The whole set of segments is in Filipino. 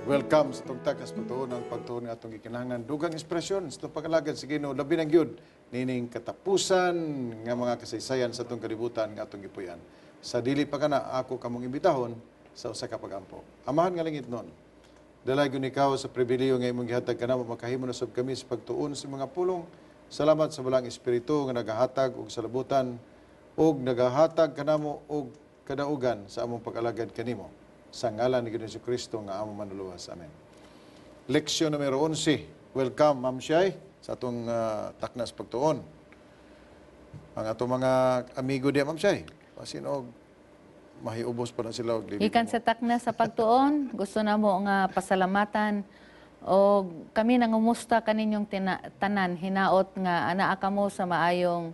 Welcome sa itong takas pagtuon ng pagtuon ng atong gikinahanglan. Dugang inspirasyon sa itong pag-alagad sa Ginoo, labi ng Gyud, nining katapusan nga mga kasaysayan sa itong kalibutan nga atong gipuyan. Sa dili pa kana, ako kamong imbitahon sa usa ka pagampo. Amahan nga langit nun. Dalay gyud ikaw sa pribiliyo nga imong gihatag kanamo, makahimo na sab kami sa pagtuon sa mga pulong. Salamat sa walang espiritu nga nagahatag og salabutan og nagahatag kanamo og kadaugan sa among pag-alagad kanimo. Sa ngalan ni Ginoong Kristo nga among manluluwas. Amen. Leksyon numero 11. Welcome, Ma'am Shay, sa atong taknas pagtuon. Ang atong mga amigo diya, Ma'am Shay, pasino mahiubos pa na sila. Ikan sa taknas sa pagtuon, gusto na mo nga pasalamatan o kami nangumusta kaninyong tanan, hinaot nga anaa ka mo sa maayong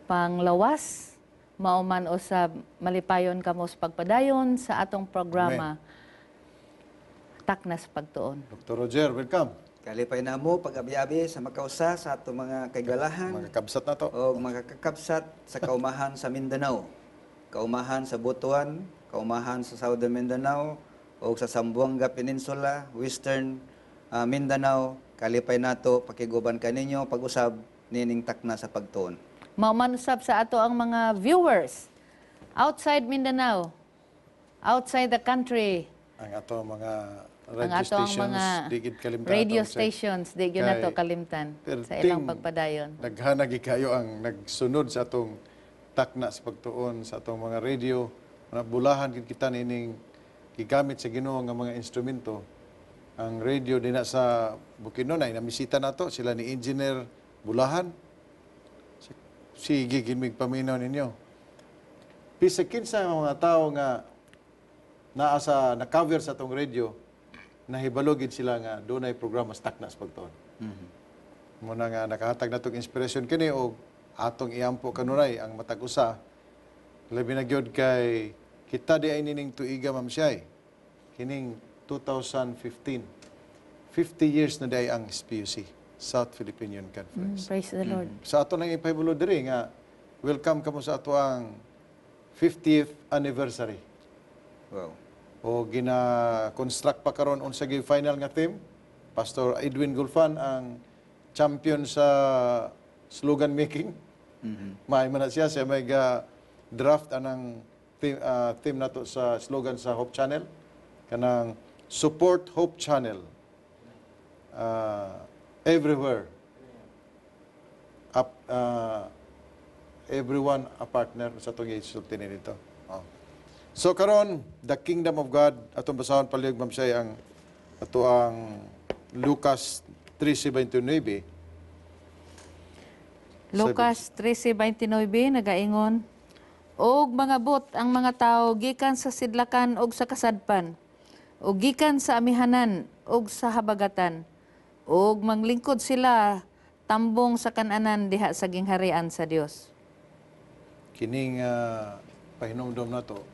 panglawas, mauman o sa malipayon kamo sa pagpadayon sa atong programa. Amen. Taknas pagtuon. Dr. Roger, welcome. Kalipay na mo pag-abi-abi sa makausa sa ato mga kaigalahan Mga kabsat na to. o mga kakabsat sa kaumahan sa Mindanao, kaumahan sa Butuan, kaumahan sa Southern Mindanao o sa Zamboanga Peninsula, Western Mindanao. Kalipay nato pakiguban kaninyo pag-usab nining takna sa pagtuon. Maumanusap sa ato ang mga viewers outside Mindanao, outside the country. Ang ato mga Ang radio ato ang stations, mga digid kalimtan. radio atong sa- stations, di yun na to kalimtan sa ilang pagpadayon. Naghanagi kayo ang nagsunod sa atong takna sa pagtuon, sa atong mga radio. Mga bulahan gid kita nining gigamit sa Ginoo nga mga instrumento. Ang radio din na sa Bukidnon, namisita na to, sila ni Engineer Bulahan. Sige, ginmig paminaw ninyo. Bisag kinsa ang mga tao nga naa sa na-cover sa atong radio, nahibalogid sila nga doon ay programa sa taknas pagtuon. Muna nga nakahatag na itong inspiration kini o atong iampo kanunay ang matag usa. Labi na gyud kay kita di ay nining tuiga, Ma'am Shay. Kining 2015. 50 years na di ang SPUC, South Philippine Union Conference. Praise the Lord. Sa ato nang ipahibulo diri nga welcome kamo sa ato ang 50th anniversary. Wow. O gina-construct pa karon unsa gyud final nga theme. Pastor Edwin Gulfan ang champion sa slogan making. May man na siya may draft anang theme nato sa slogan sa Hope Channel kanang support Hope Channel everywhere. Everyone a partner sa itong isulti nito. So karon the kingdom of God atong basahon palihog, Ma'am Shay, ang ato ang Lucas 13:29. Lucas 13:29 nagaingon, og mga but ang mga tao gikan sa sidlakan og sa kasadpan, og gikan sa amihanan og sa habagatan, og manglingkod sila tambong sa kananan diha sa gingharian sa Dios. Kining pahinumdom nato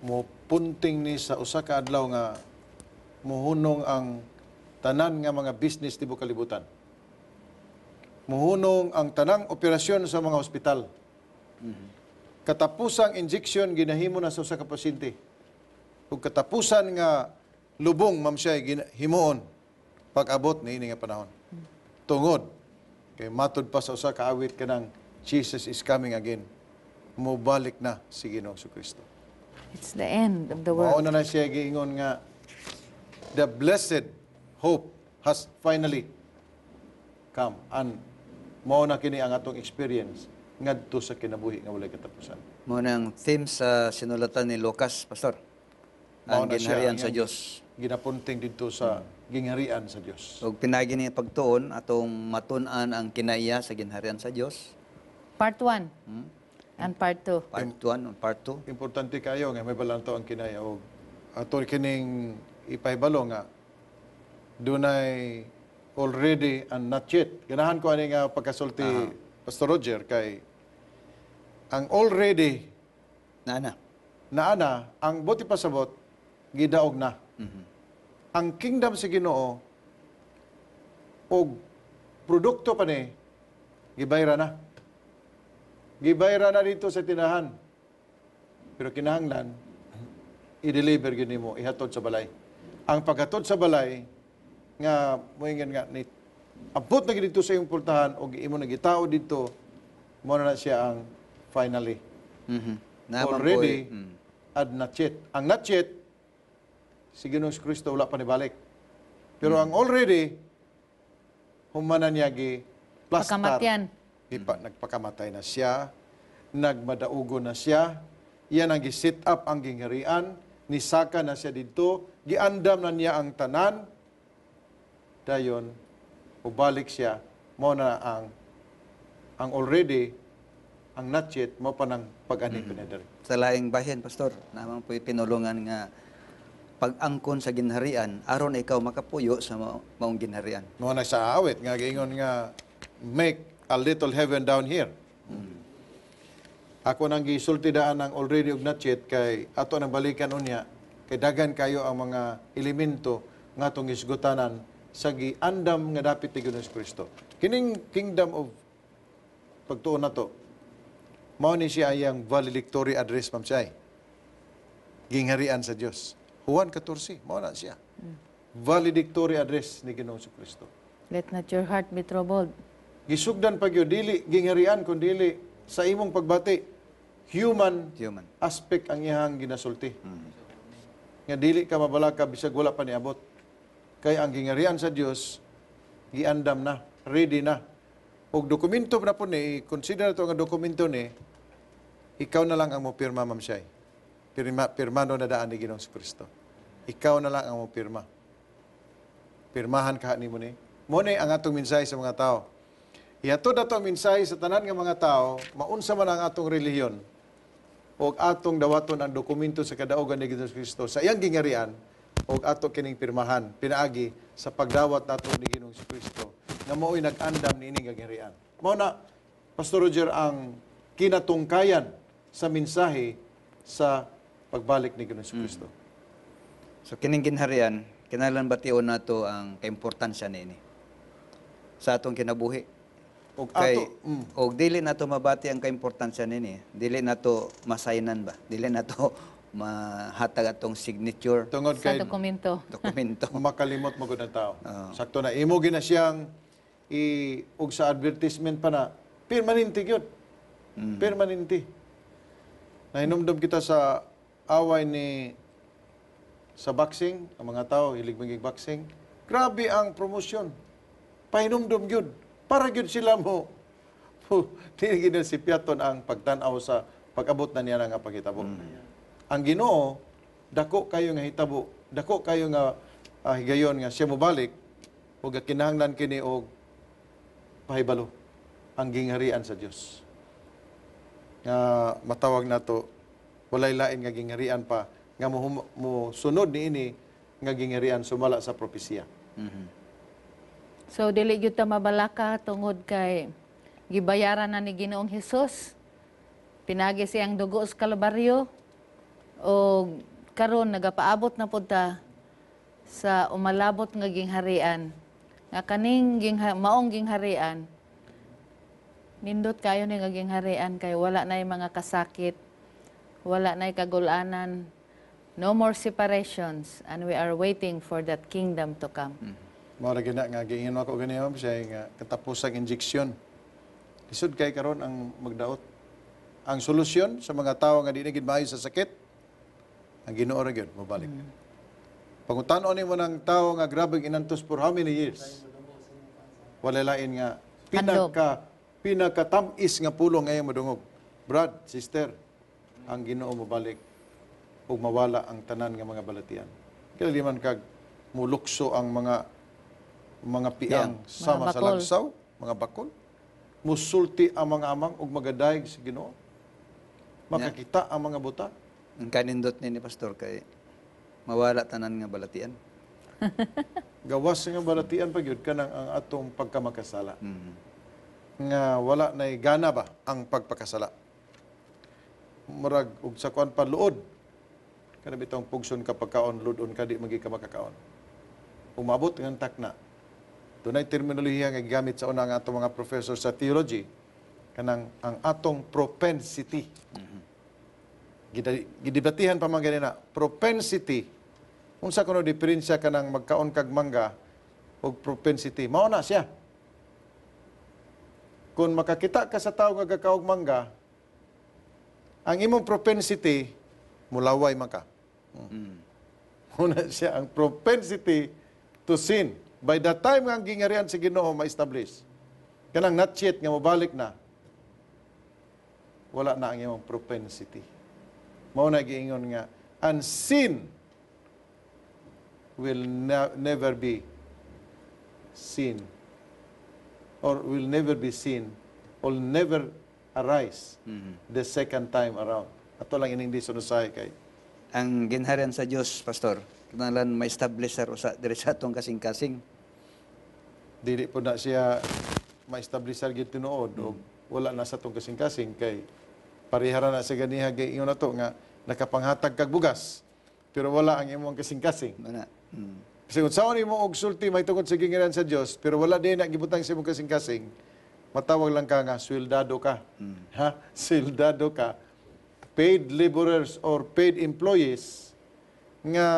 mo punting ni sa usa ka adlaw nga muhunong ang tanan nga mga business tibuok kalibutan. Muhunong ang tanang operasyon sa mga ospital. Katapusang injection ginahimo na sa usa ka pasyente. Ug katapusan nga lubong, Ma'am Shay, himuon pag-abot ni ini nga panahon. Tungod kay matud pa sa usa ka awit kanang Jesus is coming again. Mubalik na si Ginoong Kristo. It's the end of the Mao world. na siya giingon nga the blessed hope has finally come, and mao na kini ang atong experience ngadto sa kinabuhi nga walay katapusan. Mo nang theme sa sinulatan ni Lucas, Pastor. Mao Ang na siya ginharian ang sa Dios. Ginapunting dito sa gingharian sa Dios. Og pinagi ni pagtuon atong matun-an ang kinaiya sa ginharian sa Dios. Part 1 and Part 2. Part 1 o part 2. Importante kayo nga may balanto ang kinaya og ato kining ipahibalo nga dunay already and not yet. Ganahan ko ani nga pagkasulti Pastor Roger kay ang already Naana. naana ang buti pasabot gidaog na. Ang kingdom sa Ginoo og produkto pa ni gibayra na. Gibayra na dito sa tinahan. Pero kinahanglan i-deliver gyud nimo ihatod sa balay. Ang paghatod sa balay nga moingon nga ni abot na gid dito sa imong pultahan o imo na gitao dito mo na siya ang finally. Naman Already po, ad not yet. Ang not yet si Ginoong Kristo wala pa ni balik. Pero ang already humanan niya gi plastar. Pagkamatyan. Nagpakamatay na siya, nagmadaugo na siya, iyan ang gi-set up ang gingharian, nisaka na siya dito, giandam na niya ang tanan, dayon, ubalik siya, mo na ang already, ang not yet, mo pa ng pag-aning pinadari. sa laing bahin, Pastor, naman po pinulungan nga pag-angkon sa ginharian, aron ikaw makapuyo sa maong ginharian. Mo na sa awit, nga giingon nga, make a little heaven down here. Ako nang gisulti daan ng already ug not yet kay ato nang balikan unya kay dagan kayo ang mga elemento nga atong isgutanan sa giandam nga dapit ni Ginoong Kristo. Kining kingdom of pagtuon nato mao ni siya yang valedictory address ma'am siya. Gingharian sa Dios. Juan 14 mao na siya. Valedictory address ni Ginoong Kristo. Let not your heart be troubled. Gisugdan pag yun, dili gingharian kun dili sa imong pagbati human Human. aspect ang iyang ginasulti. Nga dili ka mabalaka bisag wala pa niabot. Kay ang gingharian sa Dios giandam na, ready na. Og dokumento na po ni, consider ito nga dokumento ni, ikaw na lang ang mo pirma, Ma'am Shay. Pirmano na daan ni Ginoong Kristo. Ikaw na lang ang mo pirma. Pirmahan ka ni mo ni. Mo ni ang atong mensahe sa mga tao. Ihatod ato ang mensahe sa tanan nga mga tao, maunsa man ang atong relihiyon, o atong dawaton ang dokumento sa kadaugan ni Ginoong Kristo sa iyang gingharian, o ato kining pirmahan, pinaagi sa pagdawat nato ni Ginoong Kristo, na mao'y nag-andam ni ining gingharian. Mao na, Pastor Roger, ang kinatungkayan sa mensahe sa pagbalik ni Ginoong Kristo. So kining ginharian, kinahanglan bation nato ang kaimportansya niini sa atong kinabuhi. Og Kay ato, og dili nato mabati ang kaimportansya nini. Dili nato masaynan ba? Dili nato mahatag atong signature tungod Sa kay dokumento. dokumento. makalimot mo gud ang tao. Oo. Sakto na imo gina siyang og sa advertisement pa na permanente gyud. Permanente. Nahinumdum kita sa away ni sa boxing, ang mga tao hilig maging boxing. Grabe ang promosyon. Pahinumdum gyud. Para gyud sila mo. Dili gyud si Piaton ang pagtan-aw sa pag-abot na niya nga paghitabo. Ang Ginoo dako kayo nga hitabo, dako kayo nga higayon nga siya mobalik ug kinahanglan kini og pahibalo ang gingharian sa Dios. Nga matawag nato walay lain nga gingharian pa nga mo sunod niini nga gingharian sumala sa propesya. So dili gyud ta mabalaka tungod kay gibayaran na ni Ginoong Hesus. Pinagi siyang dugo sa Kalbaryo o karon nagapaabot na pud ta sa umalabot nga gingharian. Nga kaning maong gingharian nindot kayo ni nga gingharian kay wala nay mga kasakit, wala nay kagulanan, no more separations, and we are waiting for that kingdom to come. Mao ra gina nga giingin ako ganiya siya nga katapusang injeksyon. Lisod kay karon ang magdaot. Ang solusyon sa mga tawo nga di na gid maayo sa sakit, ang Ginoo ra gyud mobalik. Pangutan-on nimo ng tawo nga grabe inantos for how many years? Wala lain nga pinakatamis nga pulong ngayon madungog. Brad, sister, ang Ginoo mobalik ug mawala ang tanan nga mga balatian. Kaya di man kag mulukso ang mga piang sama Mga sa bakol. lagsaw, mga bakol. Musulti ang mga amang ug magadayeg sa Ginoo. Makakita ang mga buta. Ang kanindot ni Pastor kay mawala tanan nga balatian. Gawas nga balatian pa gyud kanang ang atong pagkamakasala. Nga wala nay gana ba ang pagpakasala. Murag ug sa kuan pa luod. Kana bitong pugson ka pagkaon ludon ka di magi ka makakaon. Umabot ng takna. Dunay terminolohiya nga gigamit sa una nga atong mga professor sa theology kanang ang atong propensity. gidibatihan pa man ganina, propensity, unsa kuno diferensya ka ng magkaon kag mangga o propensity, mao na siya. Kung makakita ka sa tao nga gakaog mangga, ang imong propensity, mulaway man ka. Muna siya ang propensity to sin. By the time nga ang gingarian sa Ginoo ma-establish, kanang not yet nga mabalik na, wala na ang imong propensity. Mao na giingon nga, and sin will never be seen, or will never be seen, or never arise the second time around. Ato lang ining di sunusahay kay Ang ginharian sa Dios, pastor, kinalan ma-establish sa diri sa atong kasing-kasing. dili po na siya ma-establish sa gid tinuod o wala na sa tong kasing-kasing kay parihara na sa ganiha gay ingon nato nga nakapanghatag kag bugas pero wala ang imong kasing-kasing. Mana. Kasi kung saan mo og sulti may tungod sa gingiran sa Dios pero wala din na gibutang sa imong kasing-kasing, matawag lang ka nga swildado ka. Ha? Swildado ka. Paid laborers or paid employees nga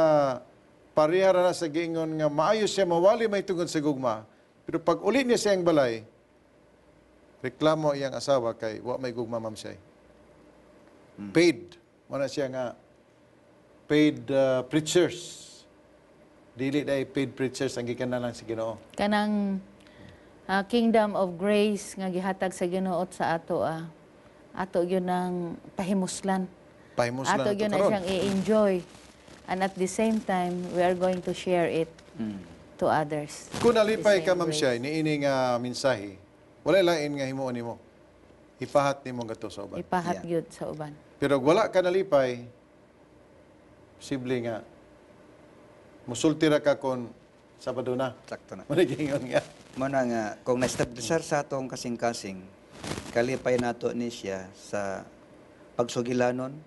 parihara na sa giingon nga maayo siya mawali may tungod sa gugma. Pero pag uli niya siyang balay, reklamo iyang asawa kay wa may gugma ma'am siya. Paid. Muna siya nga paid preachers. Dili dai paid preachers ang gikan lang sa Ginoo. Kanang kingdom of grace nga gihatag sa Ginoo sa ato ato gyud nang pahimuslan. Pahimuslan Ato nato gyud na karon. siyang i-enjoy. And at the same time, we are going to share it to others. Kung nalipay The ka same ma'am grace. siya niini nga mensahe, wala lain nga himuon nimo. Ipahat nimo gato sa uban. Ipahat Yeah. gyud sa uban. Pero kung wala ka nalipay, posible nga musulti ra ka kon Sabado na. Sakto na. Manigingon nga. Mana nga kung na-establishar sa atong kasing-kasing, kalipay nato ni siya sa pagsugilanon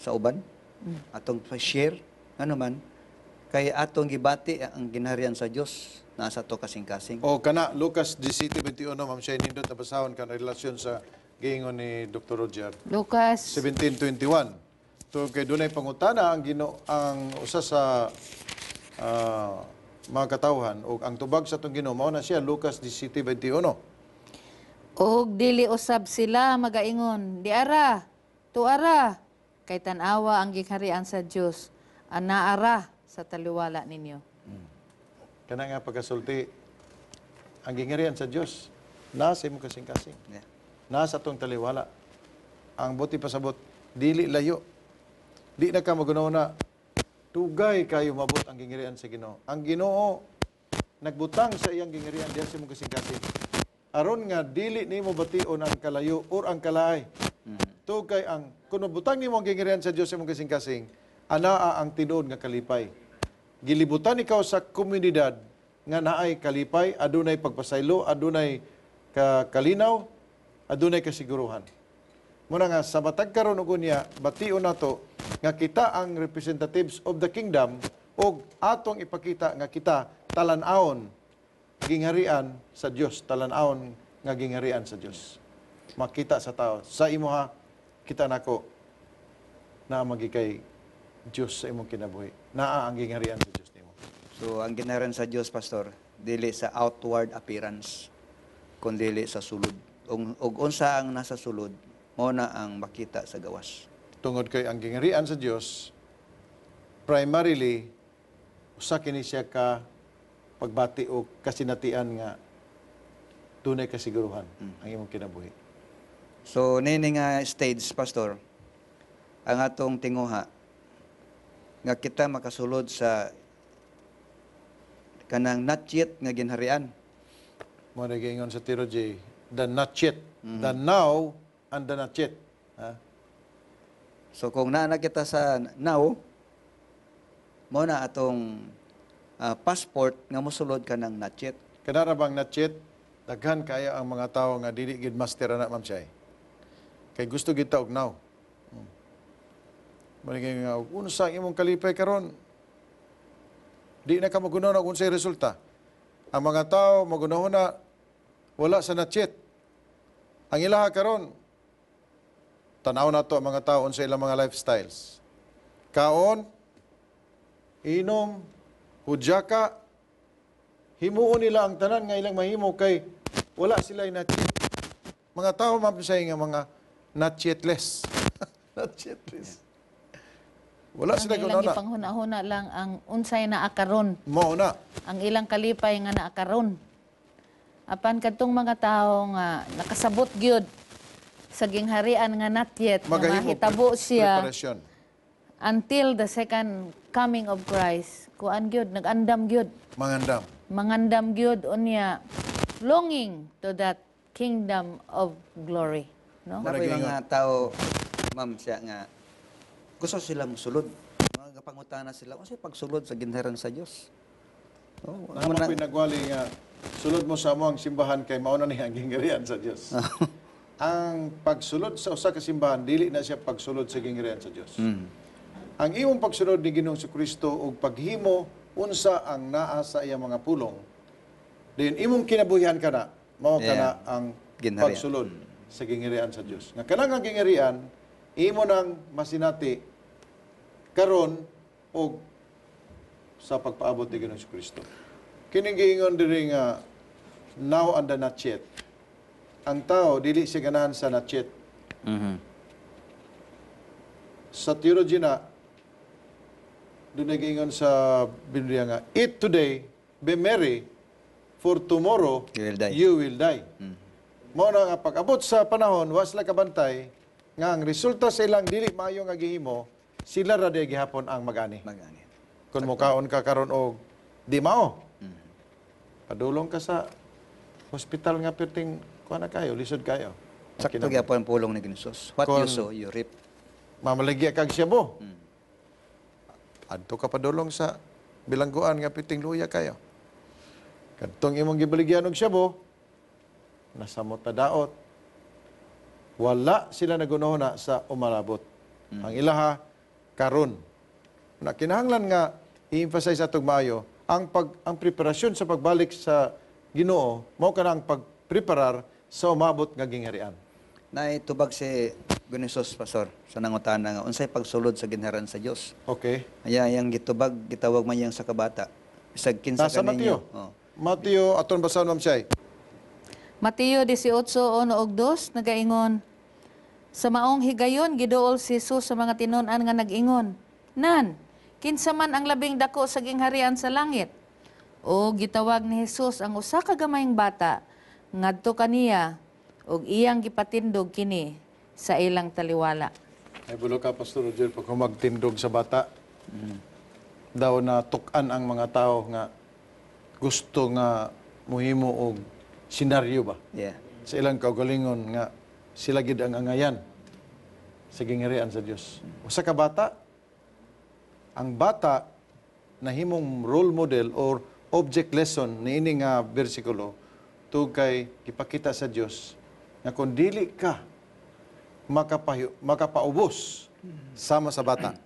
sa uban, atong share ano man kay atong gibati ang ginharian sa Dios nasa to kasing-kasing. O kana Lucas 17:21 ma'am siya nindot na basahon kan relasyon sa giingon ni Dr. Roger. Lucas 17:21. To kay dunay pangutana ang ang usa sa mga katawhan o ang tubag sa tong Ginoo mao na siya Lucas 17:21. og dili usab sila magaingon, diara, tuara, kay tan-awa ang gigharian sa Dios, anaara sa taliwala ninyo. Kana nga pagkasulti ang gingarian sa Dios nasa imong kasing-kasing. Yeah. Nasa tong taliwala. Ang buti pasabot dili layo. Di na ka magunaw na tugay kayo mabot ang gingirian sa Ginoo. Ang Ginoo nagbutang sa iyang gingirian diha sa imong kasing-kasing. Aron nga dili nimo bation ang kalayo or ang kalaay. Tugay ang kun butang nimo ang gingirian sa Dios sa imong kasing-kasing, anaa ang tinuod nga kalipay. Gilibutan ikaw sa komunidad nga naay kalipay, adunay pagpasaylo, adunay kalinaw, adunay kasiguruhan. Muna nga, sa matag karon ug unya, bation nato nga kita ang representatives of the kingdom o atong ipakita nga kita talan-aon gingharian sa Dios, talan-aon nga gingharian sa Dios. Makita sa tao. Sa imo ha, kita nako na magikay Dios sa imong kinabuhi. Naa ang gingharian sa Dios nimo. So ang ginharian sa Dios, pastor, dili sa outward appearance kundi dili sa sulod. Og unsa ang nasa sulod, mao na ang makita sa gawas. Tungod kay ang gingharian sa Dios primarily usa kini siya ka pagbati o kasinatian nga tunay kasiguruhan ang imong kinabuhi. So nini nga stage, pastor, ang atong tinguha nga kita makasulod sa kanang not yet nga ginharian. Mo na giingon sa Tiro J, the not yet, the now and the not yet. Ha? So kung naa kita sa now, mo na atong passport nga mosulod ka ng not yet. Kanara bang not yet, daghan kaya ang mga tao nga dili gid master ana ma'am siya. Kay gusto gid ta og now. Maligay nga, unsa ang imong kalipay karon? Di na ka magunaw na unsay resulta. Ang mga tao magunaw na wala sa not yet. Ang ilaha karon tanaw na to ang mga tao sa ilang mga lifestyles. Kaon, inom, hudyaka, himuon nila ang tanan nga ilang mahimo kay wala sila not yet. Mga tao mapasay nga mga not yetless. Not yetless. Wala sila Ang ilang kunana. ipanghuna-huna lang ang unsay na akaron. Mao na. Ang ilang kalipay nga naakaron. Apan kadtong mga tawo nga nakasabot gyud sa gingharian nga not yet, nga Magahimo mahitabo siya preparasyon. until the second coming of Christ. Kuan gyud, nagandam gyud. Mangandam. Mangandam gyud unya longing to that kingdom of glory, no? Na po yung mga tao, ma'am, siya nga, gusto sila musulod. Mga kapangutana sila, kasi pagsulod sa ginharan sa Diyos. Oh, Naman ako'y nagwali nga, sulod mo sa amo ang simbahan kay mauna niya ang gingharian sa Diyos. Ang pagsulod sa usa ka simbahan, dili na siya pagsulod sa gingharian sa Diyos. Ang imong pagsunod ni Ginoong si Kristo ug paghimo unsa ang naa sa iyang mga pulong, din imong kinabuhian kana, mao kana ang Gingharian. pagsulod sa gingharian sa Diyos. Nga kanang ang gingharian, imo nang masinati karon og sa pagpaabot ni Ginoong si Kristo. Kining giingon diri nga now and the not yet. Ang tao dili siya ganahan sa not yet. Sa theology na doon nag-iingon sa Biblia nga, eat today, be merry, for tomorrow You will die. you will die. Mao na nga pag-abot sa panahon, wa sila kabantay, nga ang resulta sa ilang dili maayo nga gihimo, sila ra day gihapon ang magani. Magani. Kung mukaon ka karon og di mao. Padulong ka sa hospital nga perting kuha na kayo, lisod kayo. Sakto gyapon ang pulong ni Ginsus. What you sow, you reap. Mamaligya kag siya mo. Adto ka padulong sa bilangguan nga piting luya kayo. Kadtong imong gibaligyan og syabo, nasamot na daot. Wala sila nagunahuna sa umalabot. Ang ilaha karon. Na kinahanglan nga i-emphasize atong maayo ang preparasyon sa pagbalik sa Ginoo mao kana ang pagpreparar sa umabot nga gingharian. Naitubag si Ginsus, Pastor, sa nangutana nga, unsay pagsulod sa ginharan sa Diyos. Okay. Aya yang gitubag, gitawag man yang sa kabata. Bisag kinsa Nasa kaninyo. Mateo. Oh. Mateo aton basahan Ma'am Shay. Mateo 18:1-2 nagaingon, sa maong higayon giduol si Jesus sa mga tinun-an nga nag-ingon, nan, kinsa man ang labing dako sa gingharian sa langit? O gitawag ni Jesus ang usa ka gamayng bata ngadto kaniya ug iyang gipatindog kini sa ilang taliwala. Ay bulo ka Pastor Roger pag magtindog sa bata. Daw na tukan ang mga tao nga gusto nga muhimo og senaryo ba Yeah. sa ilang kaugalingon nga sila gid ang angayan sa gingharian sa Dios. Usa ka bata, ang bata nahimong role model or object lesson niini nga bersikulo tugkay gipakita sa Dios nga kung dili ka makapaubos sama sa bata.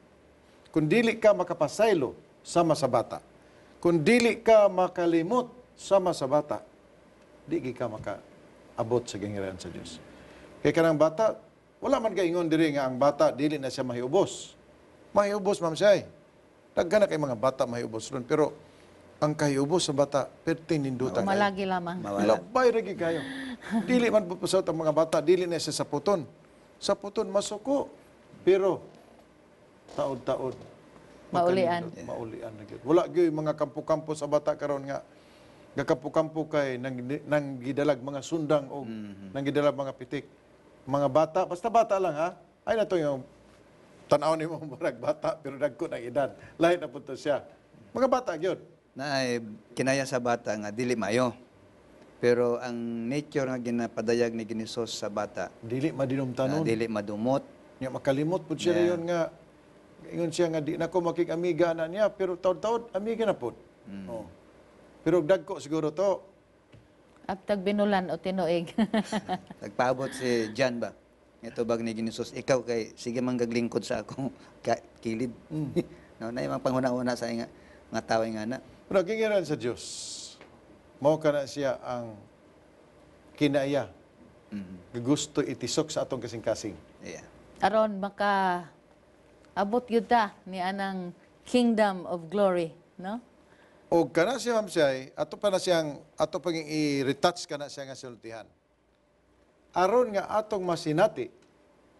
Kung dili ka makapasaylo sama sa bata. Kung dili ka makalimot sama sa bata, di ka makaabot sa gingharian sa Dios. Kaya kanang bata, wala man kaingon diri nga ang bata dili na siya mahiubos. Mahiubos, Ma'am Shay. Daghan na kay mga bata mahiubos ron, pero ang kahiubos sa bata perting nindutan. Umalagi lamang. Mawala. Labay ragi kayo. Dili man pupusot ang mga bata, dili na siya sa puton. Sa puton masuko. Pero taod-taod Maulian. Maulian na gyud. Wala gyud mga kampo-kampo sa bata karon nga gakampo-kampo kay nang gidalag mga sundang o nang gidalag mga pitik. Mga bata, basta bata lang ha. Ay na to yung tanaw ni mong barag bata pero dagko ng edad. Lahi na punto siya. Mga bata gyud. Na kinaya sa bata nga dili mayo. Pero ang nature nga ginapadayag ni Ginsus sa bata, Dili madinumtanon. dili madumot. Nga makalimot po siya rayon nga ingon siya nga di na ko makikamiga na niya pero taud-taud amiga na po. Oh. Pero dagko siguro to. Agtag binulan o tinuig. Nagpaabot si John ba? Ito bag ni Ginsus, ikaw kay sige man gaglingkod sa akong kilid. No, na yung panghuna-una sa nga tao nga na. Pero gingiran sa Diyos, mao ka na siya ang kinaya. Gusto itisok sa atong kasing-kasing. Yeah. aron maka abot yun ta ni anang kingdom of glory, no? O kana siya ma'am siya, ato pang i-retouch kana siya nga sultihan. Aron nga atong masinati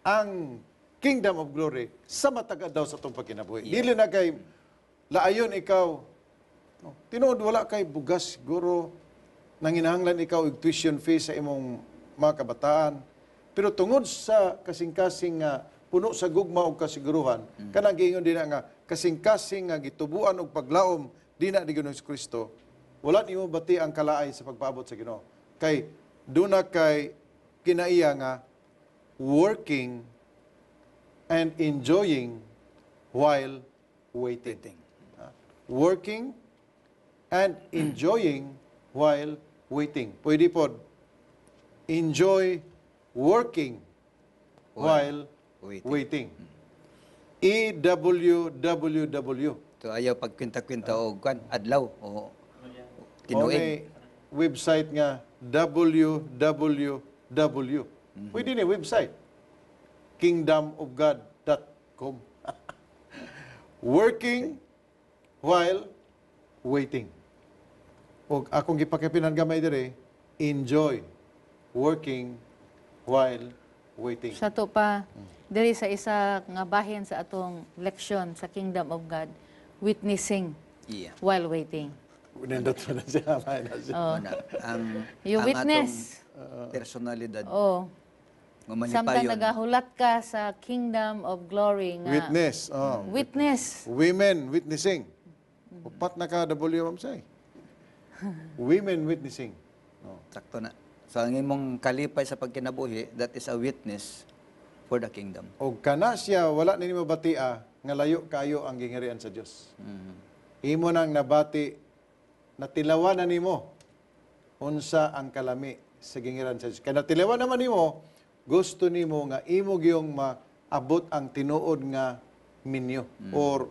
ang kingdom of glory sa mataga daw sa atong pagkinabuhi. Dili na kay laayon ikaw, no, tinuod wala kay bugas, siguro, nanginahanglan ikaw og tuition fee sa imong mga kabataan. Pero tungod sa kasing-kasing nga puno sa gugma o kasiguruhan, kanang giingon din nga kasing-kasing nga gitubuan og paglaom dina ni Ginoong Kristo, wala nimo bati ang kalaay sa pagpaabot sa Ginoo. Kay duna kay kinaiya nga working and enjoying while waiting. Working and enjoying while waiting. Pwede po enjoy working while waiting. EWWW. To ayaw pagkwinta-kwinta og kwan adlaw o tinuig. May website nga www. Pwede ni website. kingdomofgod.com. Working while waiting. O akong gipakipinan gamay dire, enjoy working while waiting. Sa to pa, diri sa isa nga bahin sa atong leksyon sa Kingdom of God, witnessing Yeah. while waiting. Nindot mo na siya. May na siya. Oh. Una, ang You ang witness. atong personalidad Oh. nga Samtang manipayon. nagahulat ka sa Kingdom of Glory nga Witness. Oh. witness. Women witnessing. Upat na ka W, ma'am say. Women witnessing. Oh. Sakto na. So ang imong kalipay sa pagkinabuhi, that is a witness for the kingdom. O kana siya, wala na nimo batia, nga layo kayo ang gingharian sa Dios. Imo nang nabati, natilawan na nimo, unsa ang kalami sa gingharian sa Dios. Kaya natilawan naman nimo, gusto nimo nga imo giyong maabot ang tinuod nga minyo or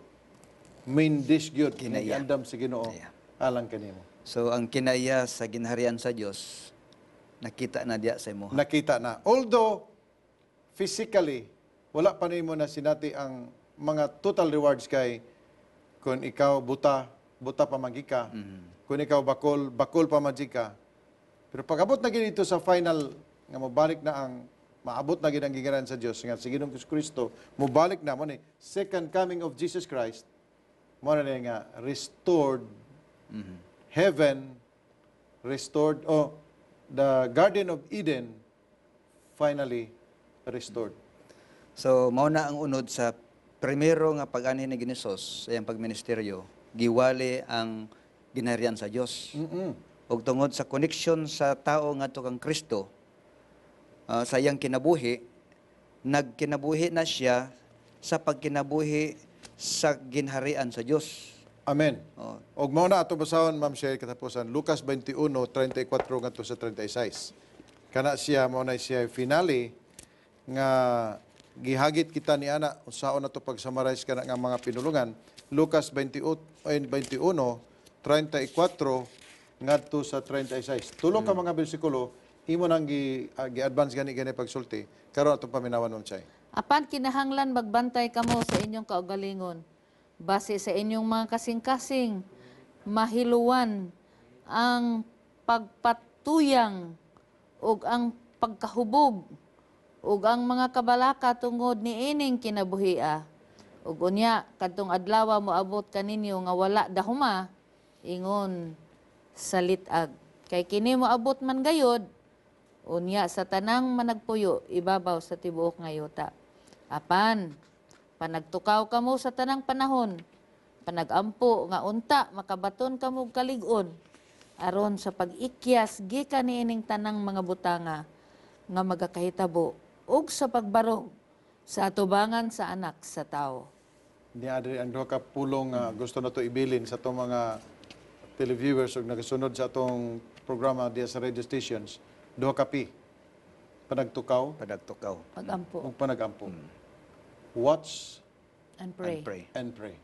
main dish gyud Kinaya. giandam sa Ginoo Kinaya. alang kanimo. So ang kinaya sa ginharian sa Dios nakita na diya sa imo. Nakita na. Although physically wala pa nimo na sinati ang mga total rewards kay kung ikaw buta pa magika. Kung ikaw bakol pa magika. Pero pag-abot na gid ito sa final nga mabalik na ang maabot na gid ang gigaran sa Dios nga si Ginoong Kristo, mobalik na mo ni second coming of Jesus Christ. Mo na nga restored heaven, restored the Garden of Eden finally restored. So mao na ang unod sa primero nga pag-ani ni Ginisos sa iyang pagministeryo, giwali ang ginharian sa Dios. Ug tungod sa connection sa tao ngadto kang Kristo, sa iyang kinabuhi, nagkinabuhi na siya sa pagkinabuhi sa ginharian sa Dios. Amen. Oh. Og mao na ato basahon Ma'am Sherry katapusan Lucas 21:34 ngadto sa 36. Kana siya mao na siya finale nga gihagit kita ni ana unsaon nato pag-summarize kana nga mga pinulungan. Lucas 21:34 ngadto sa 36. Tulo ka mga bersikulo imo nang gi-advance gani pagsulti karon ato paminawan Ma'am Chay. Apan kinahanglan magbantay kamo sa inyong kaugalingon. Base sa inyong mga kasing-kasing, mahiluwan ang pagpatuyang ug ang pagkahubog ug ang mga kabalaka tungod ni ining kinabuhia. Ug unya kadtong adlaw moabot kaninyo nga wala dahuma ingon sa litag. Kay kini moabot man gayod unya sa tanang managpuyo ibabaw sa tibuok nga yuta. Apan panagtukaw kamo sa tanang panahon, panagampo nga unta makabaton kamo kalig-on aron sa pag-ikyas gikan niining tanang mga butanga nga magakahitabo ug sa pagbarog sa atubangan sa anak sa tao. Ni adri ang duha ka pulong nga gusto na to ibilin sa atong mga televiewers ug nagasunod sa atong programa diya sa radio stations. Duha ka pi. Panagtukaw Padagtukaw Pagampo ug panagampo. Watch and pray. and pray. and pray.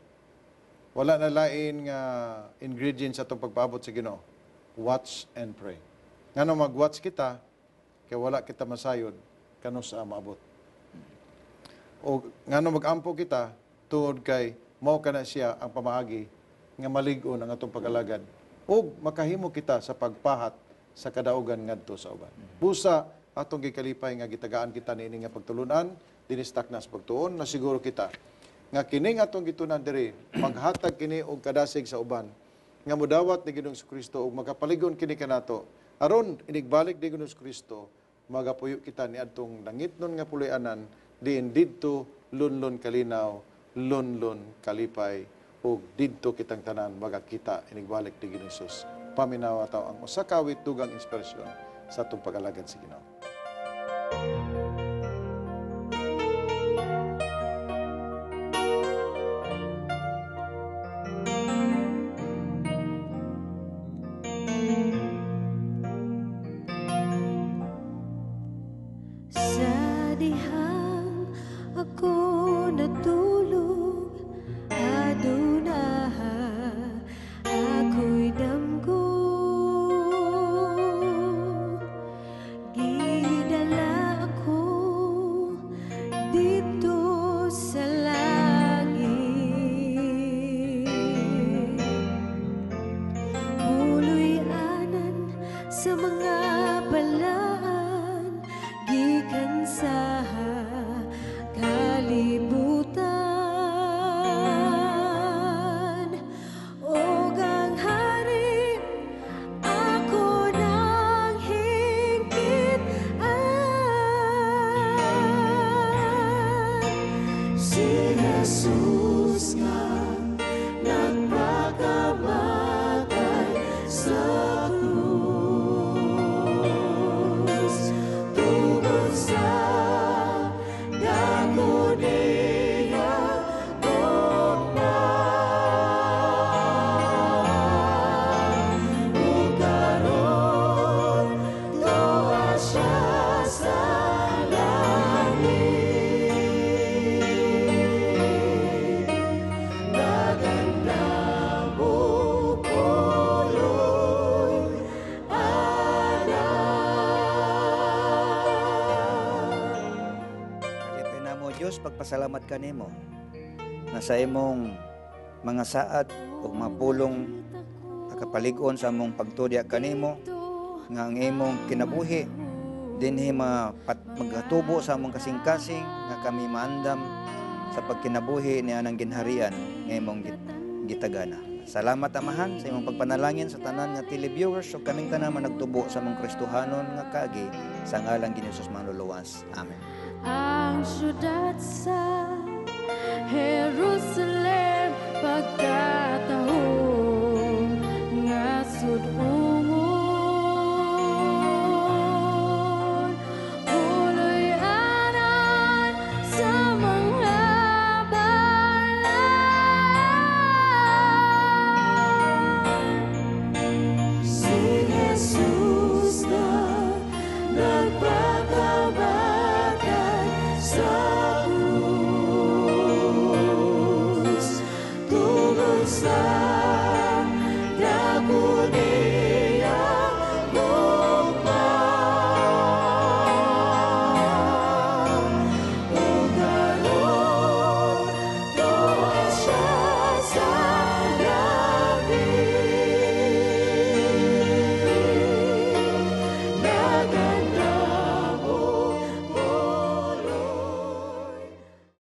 Wala na lain nga ingredients sa atong pagpaabot sa Ginoo. Watch and pray. Ngano mag-watch kita kay wala kita masayod kano sa maabot. o ngano magampo kita tungod kay mao kana siya ang pamaagi nga malig-on ang atong pag-alagad ug makahimo kita sa pagpahat sa kadaugan ngadto sa uban. Busa atong gikalipay nga gitagaan kita niini nga pagtulunan dinhi sa takna sa pagtuon na siguro kita nga kining atong gitunan diri maghatag kini og kadasig sa uban nga mudawat ni Ginoong Kristo ug makapaligon kini kanato aron inigbalik ni Ginoong Kristo magapuyo kita ni adtong langitnon nga puloy-anan diin didto lunlon kalinaw lunlon kalipay ug didto kitang tanan magakita inigbalik ni Ginoong Hesus. Paminawa taw ang usa ka witugang inspirasyon sa atong pag-alagad sa Ginoo. Sa dihang ako natulog, adunaha ako'y damgo. Gidala ako dito sa langit. Huloy-anan sa mga balaan, gikan sa kalibutan. Og ang hari ako nang hinggitan. Si Jesus nga nagpakamatay sa krus tungod sa dako niya gugma. Ug karon tuwa siya sa langit. Naganda mo puloy Kalipay na mo Diyos, pagpasalamat ka nimo na sa imong mga saad ug mapulong nakapalig-on sa among pagtudya kanimo nga ang imong kinabuhi dinhi magatubo sa among kasing-kasing nga kami maandam sa pagkinabuhi ni anang ginharian nga imong gitagana. Salamat Amahan sa imong pagpanalangin sa tanan nga televiewers ug kaming tanan managtubo sa among Kristohanon nga kaagi sa ngalan ni Jesus manluluwas. Amen. ang syudad sa Jerusalem pagka